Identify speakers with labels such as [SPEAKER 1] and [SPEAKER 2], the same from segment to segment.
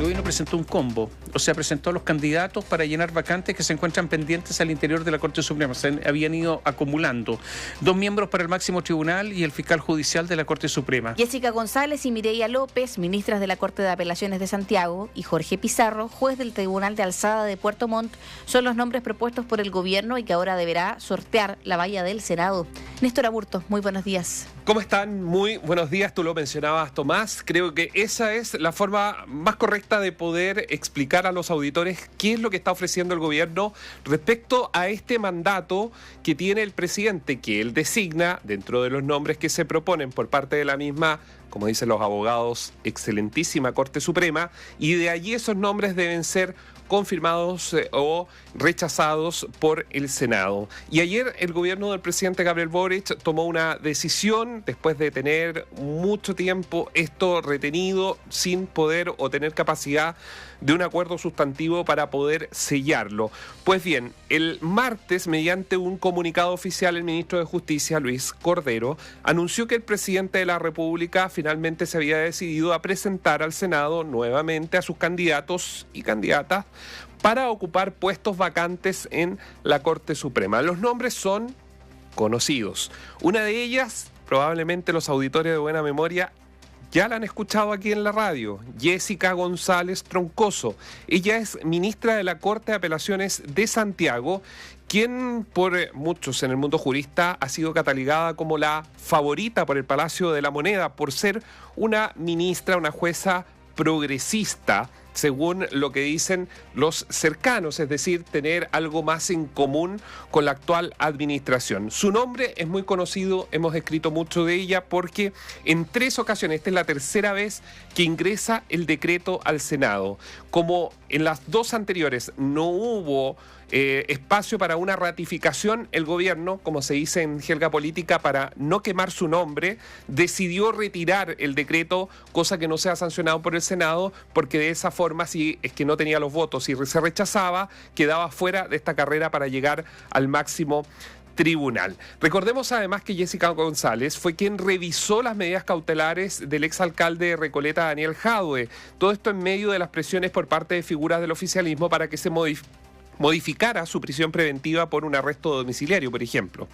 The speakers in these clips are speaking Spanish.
[SPEAKER 1] gobierno presentó un combo, o sea, presentó a los candidatos para llenar vacantes que se encuentran pendientes al interior de la Corte Suprema. Se habían ido acumulando 2 miembros para el máximo tribunal y el fiscal judicial de la Corte Suprema.
[SPEAKER 2] Jessica González y Mireia López, ministras de la Corte de Apelaciones de Santiago, y Jorge Pizarro, juez del Tribunal de Alzada de Puerto Montt, son los nombres propuestos por el gobierno y que ahora deberá sortear la valla del Senado. Néstor Aburto, muy buenos días.
[SPEAKER 3] ¿Cómo están? Muy buenos días. Tú lo mencionabas, Tomás. Creo que esa es la forma más correcta de poder explicar a los auditores qué es lo que está ofreciendo el gobierno respecto a este mandato que tiene el presidente, que él designa dentro de los nombres que se proponen por parte de la misma, como dicen los abogados, excelentísima Corte Suprema, y de allí esos nombres deben ser confirmados o rechazados por el Senado. Y ayer el gobierno del presidente Gabriel Boric tomó una decisión después de tener mucho tiempo esto retenido sin poder o tener capacidad de un acuerdo sustantivo para poder sellarlo. Pues bien, el martes, mediante un comunicado oficial, el ministro de Justicia, Luis Cordero, anunció que el presidente de la República finalmente se había decidido a presentar al Senado nuevamente a sus candidatos y candidatas para ocupar puestos vacantes en la Corte Suprema. Los nombres son conocidos. Una de ellas, probablemente los auditores de buena memoria ya la han escuchado aquí en la radio, Jessica González Troncoso. Ella es ministra de la Corte de Apelaciones de Santiago, quien por muchos en el mundo jurista ha sido catalogada como la favorita por el Palacio de la Moneda por ser una ministra, una jueza progresista, según lo que dicen los cercanos, es decir, tener algo más en común con la actual administración. Su nombre es muy conocido, hemos escrito mucho de ella porque en 3 ocasiones, esta es la tercera vez que ingresa el decreto al Senado. Como en las 2 anteriores no hubo espacio para una ratificación, el gobierno, como se dice en jerga política, para no quemar su nombre, decidió retirar el decreto, cosa que no sea sancionado por el Senado, porque de esa forma, si es que no tenía los votos y se rechazaba, quedaba fuera de esta carrera para llegar al máximo tribunal. Recordemos además que Jessica González fue quien revisó las medidas cautelares del exalcalde de Recoleta, Daniel Jadue. Todo esto en medio de las presiones por parte de figuras del oficialismo para que se modificara su prisión preventiva por un arresto domiciliario, por ejemplo.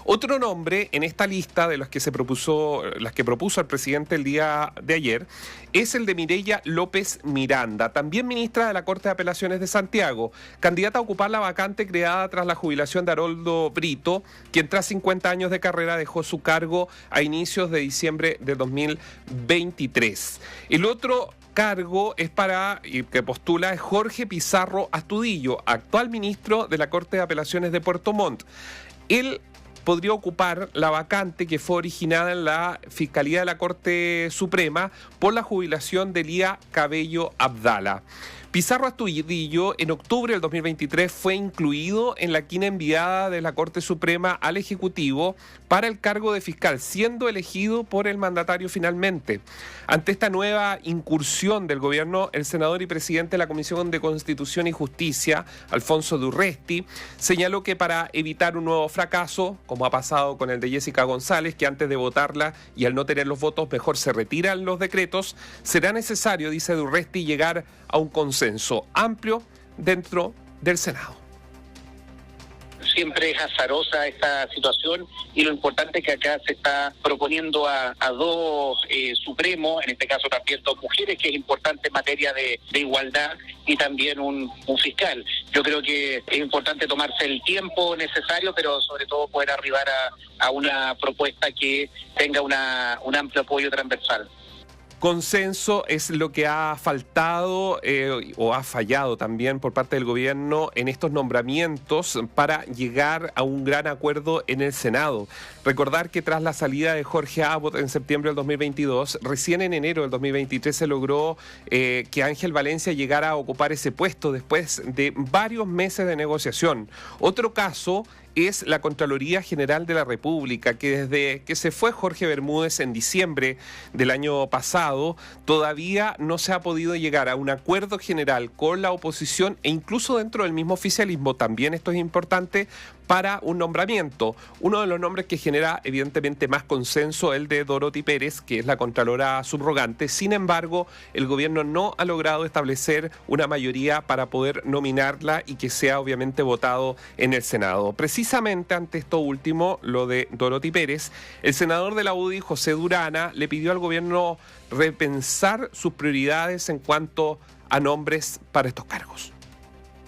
[SPEAKER 3] Otro nombre en esta lista de las que propuso el presidente el día de ayer es el de Mireia López Miranda, también ministra de la Corte de Apelaciones de Santiago, candidata a ocupar la vacante creada tras la jubilación de Haroldo Brito, quien tras 50 años de carrera dejó su cargo a inicios de diciembre de 2023. El otro cargo que postula es Jorge Pizarro Astudillo, actual ministro de la Corte de Apelaciones de Puerto Montt. Él podría ocupar la vacante que fue originada en la Fiscalía de la Corte Suprema por la jubilación de Elía Cabello Abdala. Pizarro Astudillo en octubre del 2023 fue incluido en la quina enviada de la Corte Suprema al Ejecutivo para el cargo de fiscal, siendo elegido por el mandatario finalmente. Ante esta nueva incursión del gobierno, el senador y presidente de la Comisión de Constitución y Justicia, Alfonso Durresti, señaló que para evitar un nuevo fracaso, como ha pasado con el de Jessica González, que antes de votarla y al no tener los votos mejor se retiran los decretos, será necesario, dice Durresti, llegar a un consenso amplio dentro del Senado.
[SPEAKER 4] Siempre es azarosa esta situación y lo importante es que acá se está proponiendo a 2 supremos, en este caso también 2 mujeres, que es importante en materia de igualdad, y también un fiscal. Yo creo que es importante tomarse el tiempo necesario, pero sobre todo poder arribar a una propuesta que tenga un amplio apoyo transversal.
[SPEAKER 3] Consenso es lo que ha faltado o ha fallado también por parte del gobierno en estos nombramientos para llegar a un gran acuerdo en el Senado. Recordar que tras la salida de Jorge Abbott en septiembre del 2022, recién en enero del 2023 se logró que Ángel Valencia llegara a ocupar ese puesto después de varios meses de negociación. Otro caso es la Contraloría General de la República, que desde que se fue Jorge Bermúdez en diciembre del año pasado, todavía no se ha podido llegar a un acuerdo general con la oposición e incluso dentro del mismo oficialismo, también esto es importante, para un nombramiento. Uno de los nombres que genera evidentemente más consenso, el de Dorothy Pérez, que es la Contralora subrogante. Sin embargo, el gobierno no ha logrado establecer una mayoría para poder nominarla y que sea obviamente votado en el Senado. Precisamente ante esto último, lo de Dorothy Pérez, el senador de la UDI, José Durana, le pidió al gobierno repensar sus prioridades en cuanto a nombres para estos cargos.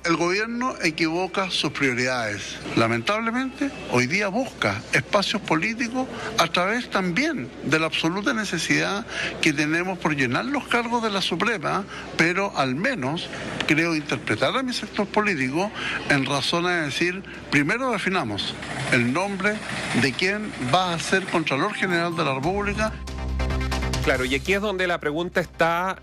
[SPEAKER 5] El gobierno equivoca sus prioridades. Lamentablemente, hoy día busca espacios políticos a través también de la absoluta necesidad que tenemos por llenar los cargos de la Suprema, pero al menos creo interpretar a mi sector político en razón de decir, primero definamos el nombre de quien va a ser Contralor General de la República.
[SPEAKER 3] Claro, y aquí es donde la pregunta está...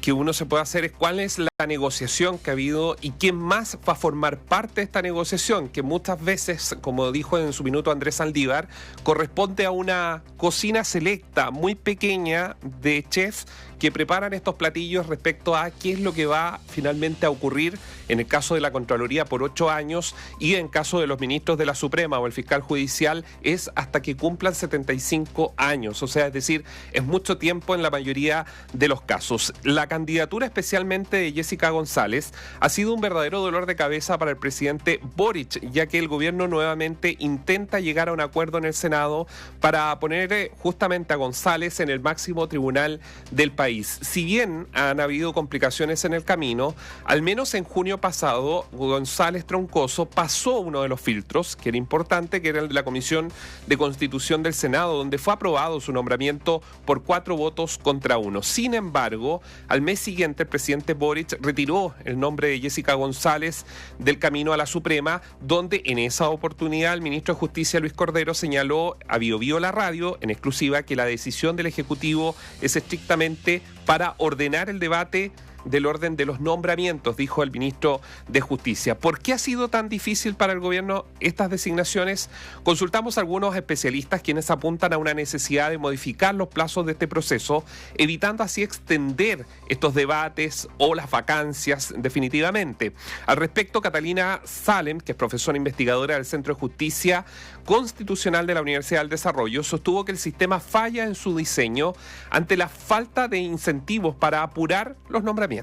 [SPEAKER 3] que uno se puede hacer es cuál es la negociación que ha habido y quién más va a formar parte de esta negociación, que muchas veces, como dijo en su minuto Andrés Saldívar, corresponde a una cocina selecta, muy pequeña, de chefs que preparan estos platillos respecto a qué es lo que va finalmente a ocurrir en el caso de la Contraloría por 8 años y en caso de los ministros de la Suprema o el fiscal judicial es hasta que cumplan 75 años. O sea, es decir, es mucho tiempo en la mayoría de los casos. La candidatura especialmente de Jessica González ha sido un verdadero dolor de cabeza para el presidente Boric, ya que el gobierno nuevamente intenta llegar a un acuerdo en el Senado para poner justamente a González en el máximo tribunal del país. Si bien han habido complicaciones en el camino, al menos en junio pasado, González Troncoso pasó uno de los filtros, que era importante, que era el de la Comisión de Constitución del Senado, donde fue aprobado su nombramiento por 4 votos contra 1. Sin embargo, al mes siguiente, el presidente Boric retiró el nombre de Jessica González del camino a la Suprema, donde en esa oportunidad el ministro de Justicia, Luis Cordero, señaló a Biobío La Radio, en exclusiva, que la decisión del Ejecutivo es estrictamente para ordenar el debate del orden de los nombramientos, dijo el ministro de Justicia. ¿Por qué ha sido tan difícil para el gobierno estas designaciones? Consultamos a algunos especialistas quienes apuntan a una necesidad de modificar los plazos de este proceso, evitando así extender estos debates o las vacancias definitivamente. Al respecto, Catalina Salem, que es profesora investigadora del Centro de Justicia Constitucional de la Universidad del Desarrollo, sostuvo que el sistema falla en su diseño ante la falta de incentivos para apurar los nombramientos.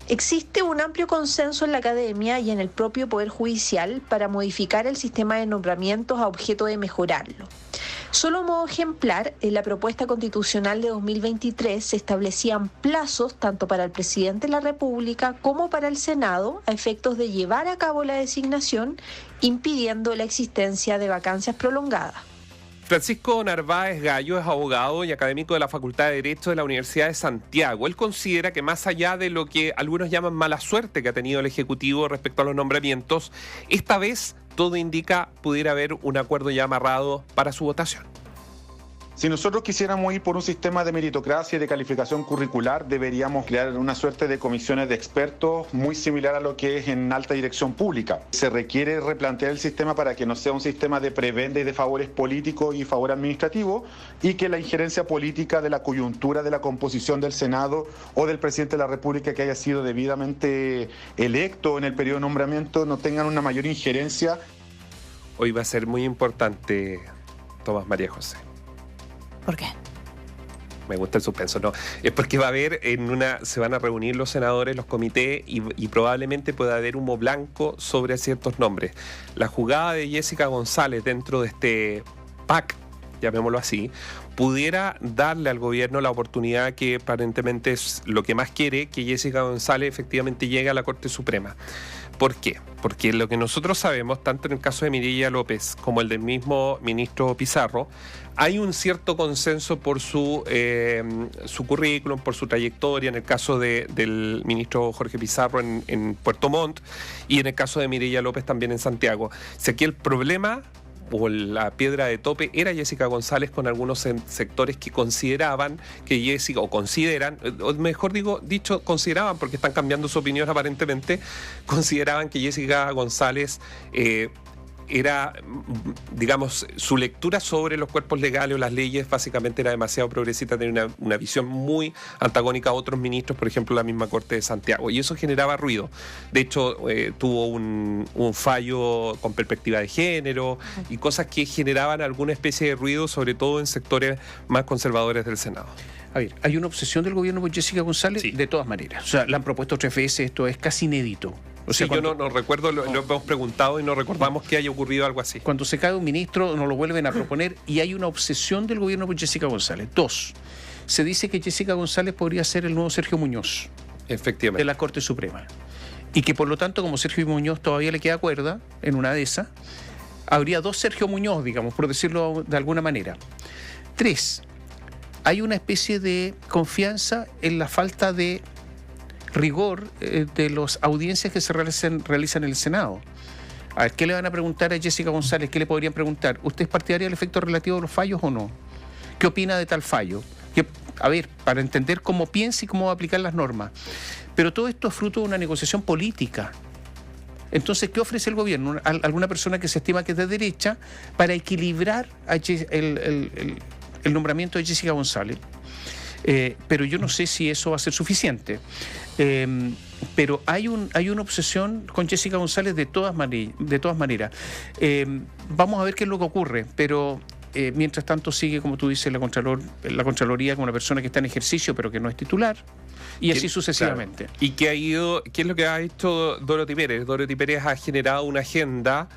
[SPEAKER 6] Existe un amplio consenso en la academia y en el propio Poder Judicial para modificar el sistema de nombramientos a objeto de mejorarlo. Solo a modo ejemplar, en la propuesta constitucional de 2023 se establecían plazos tanto para el presidente de la República como para el Senado a efectos de llevar a cabo la designación, impidiendo la existencia de vacancias prolongadas.
[SPEAKER 3] Francisco Narváez Gallo es abogado y académico de la Facultad de Derecho de la Universidad de Santiago. Él considera que más allá de lo que algunos llaman mala suerte que ha tenido el Ejecutivo respecto a los nombramientos, esta vez todo indica pudiera haber un acuerdo ya amarrado para su votación.
[SPEAKER 7] Si nosotros quisiéramos ir por un sistema de meritocracia y de calificación curricular, deberíamos crear una suerte de comisiones de expertos muy similar a lo que es en alta dirección pública. Se requiere replantear el sistema para que no sea un sistema de prebenda y de favores políticos y favor administrativo y que la injerencia política de la coyuntura de la composición del Senado o del presidente de la República que haya sido debidamente electo en el periodo de nombramiento no tengan una mayor injerencia.
[SPEAKER 3] Hoy va a ser muy importante, Tomás María José.
[SPEAKER 2] ¿Por qué?
[SPEAKER 3] Me gusta el suspenso, no. Es porque va a haber se van a reunir los senadores, los comités y probablemente pueda haber humo blanco sobre ciertos nombres. La jugada de Jessica González dentro de este PAC, llamémoslo así, pudiera darle al gobierno la oportunidad que aparentemente es lo que más quiere, que Jessica González efectivamente llegue a la Corte Suprema. ¿Por qué? Porque lo que nosotros sabemos, tanto en el caso de Mireya López como el del mismo ministro Pizarro, hay un cierto consenso por su currículum, por su trayectoria, en el caso del ministro Jorge Pizarro en Puerto Montt y en el caso de Mireya López también en Santiago. Si aquí el problema o la piedra de tope era Jessica González, con algunos sectores que consideraban que Jessica, o consideran, o mejor dicho, consideraban, porque están cambiando su opinión aparentemente, consideraban que Jessica González era, digamos, su lectura sobre los cuerpos legales o las leyes básicamente era demasiado progresista, tenía una visión muy antagónica a otros ministros, por ejemplo, la misma Corte de Santiago, y eso generaba ruido. De hecho, tuvo un fallo con perspectiva de género y cosas que generaban alguna especie de ruido, sobre todo en sectores más conservadores del Senado.
[SPEAKER 1] A ver, hay una obsesión del gobierno por Jessica González, sí, de todas maneras. O sea, la han propuesto 3 veces, esto es casi inédito. O sea,
[SPEAKER 3] sí, yo no recuerdo, lo hemos preguntado y no recordamos que haya ocurrido algo así.
[SPEAKER 1] Cuando se cae un ministro, nos lo vuelven a proponer y hay una obsesión del gobierno por Jessica González. 2, se dice que Jessica González podría ser el nuevo Sergio Muñoz.
[SPEAKER 3] Efectivamente.
[SPEAKER 1] De la Corte Suprema. Y que por lo tanto, como Sergio Muñoz todavía le queda cuerda, en una de esas, habría 2 Sergio Muñoz, digamos, por decirlo de alguna manera. 3, hay una especie de confianza en la falta de rigor de las audiencias que se realizan en el Senado. A ver, ¿qué le van a preguntar a Jessica González? ¿Qué le podrían preguntar? ¿Usted es partidaria del efecto relativo de los fallos o no? ¿Qué opina de tal fallo? A ver, para entender cómo piensa y cómo va a aplicar las normas. Pero todo esto es fruto de una negociación política. Entonces, ¿qué ofrece el gobierno? Alguna persona que se estima que es de derecha para equilibrar el nombramiento de Jessica González. Pero yo no sé si eso va a ser suficiente. Pero hay una obsesión con Jessica González de todas maneras. Vamos a ver qué es lo que ocurre, pero mientras tanto sigue, como tú dices, la Contraloría con una persona que está en ejercicio pero que no es titular, y así sucesivamente.
[SPEAKER 3] Claro. ¿Y qué es lo que ha hecho Dorothy Pérez? Dorothy Pérez ha generado una agenda,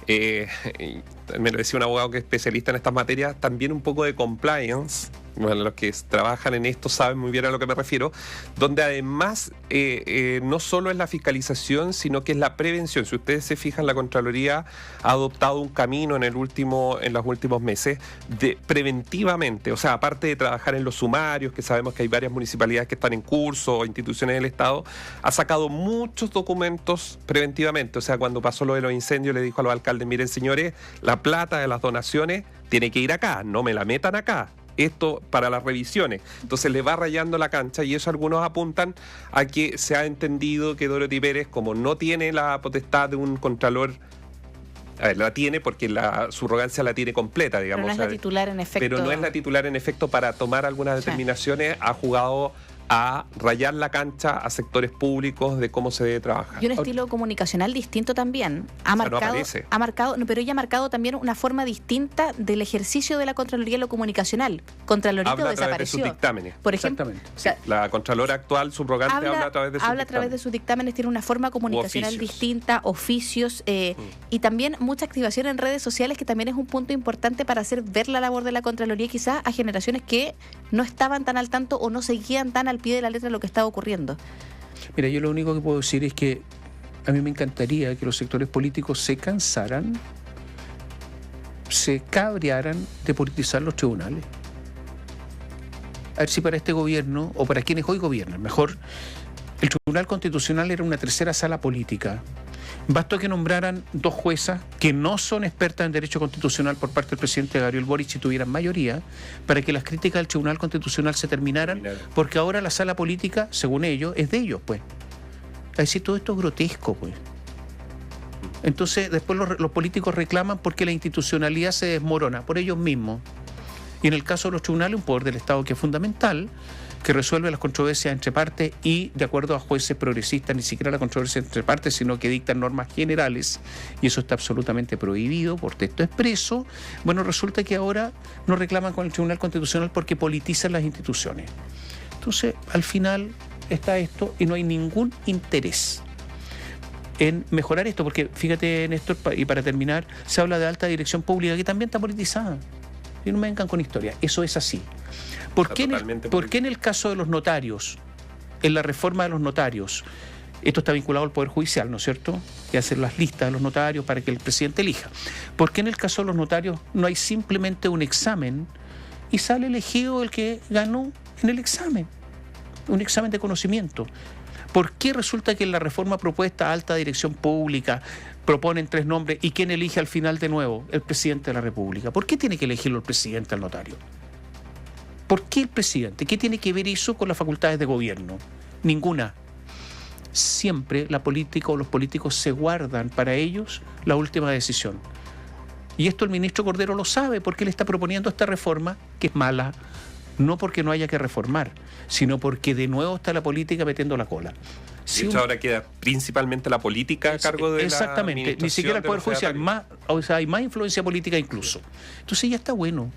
[SPEAKER 3] me lo decía un abogado que es especialista en estas materias, también un poco de compliance. Bueno, los que trabajan en esto saben muy bien a lo que me refiero, donde además no solo es la fiscalización, sino que es la prevención. Si ustedes se fijan, la Contraloría ha adoptado un camino en los últimos meses preventivamente, o sea, aparte de trabajar en los sumarios, que sabemos que hay varias municipalidades que están en curso, o instituciones del Estado, ha sacado muchos documentos preventivamente. O sea, cuando pasó lo de los incendios, le dijo a los alcaldes: miren, señores, la plata de las donaciones tiene que ir acá, no me la metan acá. Esto para las revisiones. Entonces le va rayando la cancha, y eso algunos apuntan a que se ha entendido que Dorothy Pérez, como no tiene la potestad de un contralor, la tiene porque su arrogancia la tiene completa, digamos.
[SPEAKER 2] Pero no es la titular en efecto.
[SPEAKER 3] Pero no es la titular en efecto para tomar algunas determinaciones. Ha jugado a rayar la cancha a sectores públicos de cómo se debe trabajar.
[SPEAKER 2] Y un estilo comunicacional distinto también. Pero ella ha marcado también una forma distinta del ejercicio de la Contraloría en lo comunicacional. Contralorito desapareció. De sus
[SPEAKER 3] dictámenes.
[SPEAKER 2] Por ejemplo,
[SPEAKER 3] la Contralora actual, subrogante, habla a través de sus dictámenes.
[SPEAKER 2] Habla a través de sus dictámenes, tiene una forma comunicacional distinta, oficios, y también mucha activación en redes sociales, que también es un punto importante para hacer ver la labor de la Contraloría quizás a generaciones que no estaban tan al tanto o no seguían tan al pie de la letra lo que estaba ocurriendo.
[SPEAKER 1] Mira, yo lo único que puedo decir es que a mí me encantaría que los sectores políticos se cansaran, se cabrearan de politizar los tribunales. A ver si para este gobierno, o para quienes hoy gobiernan, mejor, el Tribunal Constitucional era una tercera sala política. Bastó que nombraran 2 juezas que no son expertas en derecho constitucional por parte del presidente Gabriel Boric y tuvieran mayoría para que las críticas del Tribunal Constitucional se terminaran, porque ahora la sala política, según ellos, es de ellos, pues. Es decir, todo esto es grotesco, pues. Entonces, después los políticos reclaman porque la institucionalidad se desmorona por ellos mismos. Y en el caso de los tribunales, un poder del Estado que es fundamental, que resuelve las controversias entre partes y de acuerdo a jueces progresistas, ni siquiera la controversia entre partes, sino que dictan normas generales, y eso está absolutamente prohibido por texto expreso. Bueno, resulta que ahora no reclaman con el Tribunal Constitucional porque politizan las instituciones. Entonces, al final está esto y no hay ningún interés en mejorar esto, porque fíjate, Néstor, y para terminar, se habla de alta dirección pública, que también está politizada. Y no me vengan con historia, eso es así. ¿Por qué en el caso de los notarios, en la reforma de los notarios, esto está vinculado al Poder Judicial, ¿no es cierto?, que hacer las listas de los notarios para que el presidente elija? ¿Por qué en el caso de los notarios no hay simplemente un examen y sale elegido el que ganó en el examen? un examen de conocimiento. ¿Por qué resulta que en la reforma propuesta alta dirección pública proponen 3 nombres y quién elige al final de nuevo? El presidente de la República. ¿Por qué tiene que elegirlo el presidente al notario? ¿Por qué el presidente? ¿Qué tiene que ver eso con las facultades de gobierno? Ninguna. Siempre la política o los políticos se guardan para ellos la última decisión. Y esto el ministro Cordero lo sabe porque él está proponiendo esta reforma que es mala. No porque no haya que reformar, sino porque de nuevo está la política metiendo la cola.
[SPEAKER 3] De hecho, ahora queda principalmente la política a cargo de
[SPEAKER 1] exactamente,
[SPEAKER 3] la
[SPEAKER 1] ni siquiera el Poder Judicial, hay más influencia política incluso. Entonces ya está bueno.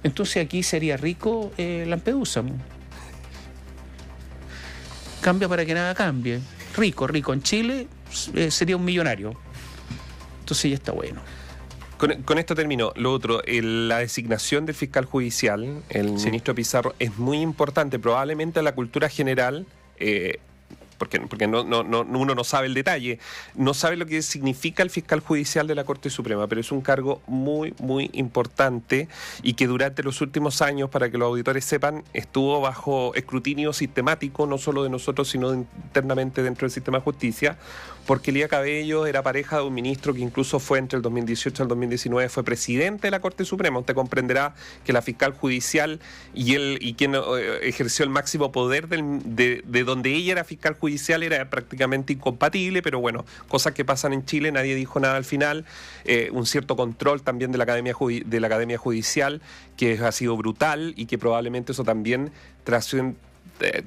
[SPEAKER 1] Entonces aquí sería rico Lampedusa. Cambia para que nada cambie. Rico. En Chile sería un millonario. Entonces ya está bueno.
[SPEAKER 3] Con esto termino. Lo otro, la designación del fiscal judicial, el ministro Pizarro, es muy importante. Probablemente la cultura general, porque uno no sabe el detalle, no sabe lo que significa el fiscal judicial de la Corte Suprema, pero es un cargo muy, muy importante y que durante los últimos años, para que los auditores sepan, estuvo bajo escrutinio sistemático, no solo de nosotros, sino internamente dentro del sistema de justicia, porque Elía Cabello era pareja de un ministro que incluso fue entre el 2018 y el 2019, fue presidente de la Corte Suprema. Usted comprenderá que la fiscal judicial y quien ejerció el máximo poder de donde ella era fiscal judicial era prácticamente incompatible, pero bueno, cosas que pasan en Chile, nadie dijo nada al final. Un cierto control también de la Academia Judicial, que ha sido brutal y que probablemente eso también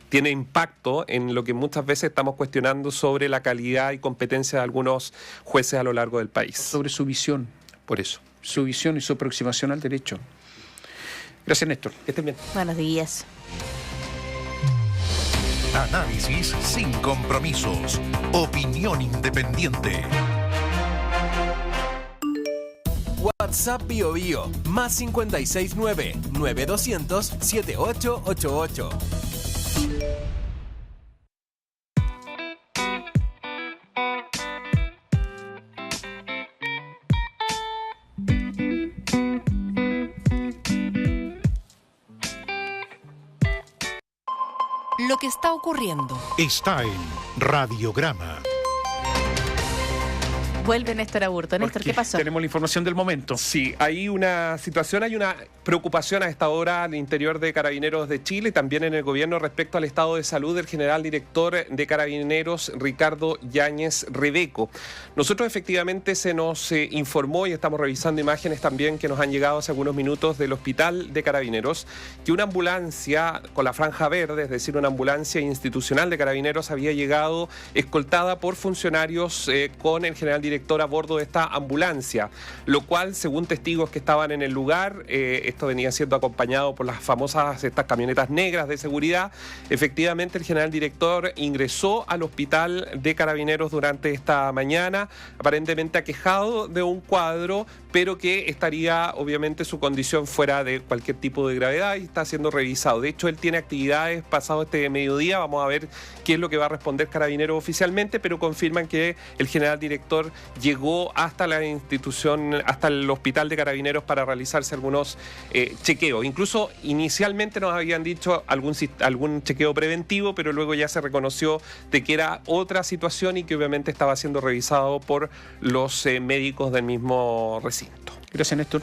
[SPEAKER 3] tiene impacto en lo que muchas veces estamos cuestionando sobre la calidad y competencia de algunos jueces a lo largo del país.
[SPEAKER 1] Sobre su visión.
[SPEAKER 3] Por eso.
[SPEAKER 1] Su visión y su aproximación al derecho. Gracias, Néstor.
[SPEAKER 3] Que estén bien.
[SPEAKER 2] Buenos días.
[SPEAKER 8] Análisis sin compromisos. Opinión independiente.
[SPEAKER 9] WhatsApp BioBio más 569-9200-7888.
[SPEAKER 10] Lo que está ocurriendo.
[SPEAKER 8] Está en Radiograma.
[SPEAKER 2] Vuelve Néstor Aburto. Néstor, ¿qué pasó?
[SPEAKER 1] Tenemos la información del momento.
[SPEAKER 3] Sí, hay una situación, hay una preocupación a esta hora al interior de Carabineros de Chile y también en el gobierno respecto al estado de salud del general director de Carabineros, Ricardo Yáñez Rebeco. Nosotros efectivamente se nos informó y estamos revisando imágenes también que nos han llegado hace algunos minutos del hospital de Carabineros, que una ambulancia con la franja verde, es decir, una ambulancia institucional de Carabineros, había llegado escoltada por funcionarios con el general director a bordo de esta ambulancia, lo cual, según testigos que estaban en el lugar, esto venía siendo acompañado por las famosas estas camionetas negras de seguridad. Efectivamente, el general director ingresó al hospital de Carabineros durante esta mañana, aparentemente aquejado de un cuadro, pero que estaría, obviamente, su condición fuera de cualquier tipo de gravedad y está siendo revisado. De hecho, él tiene actividades pasado este mediodía, vamos a ver qué es lo que va a responder Carabineros oficialmente, pero confirman que el general director llegó hasta la institución, hasta el hospital de Carabineros para realizarse algunos chequeos. Incluso inicialmente nos habían dicho algún chequeo preventivo, pero luego ya se reconoció de que era otra situación y que obviamente estaba siendo revisado por los médicos del mismo recinto.
[SPEAKER 1] Gracias, Néstor.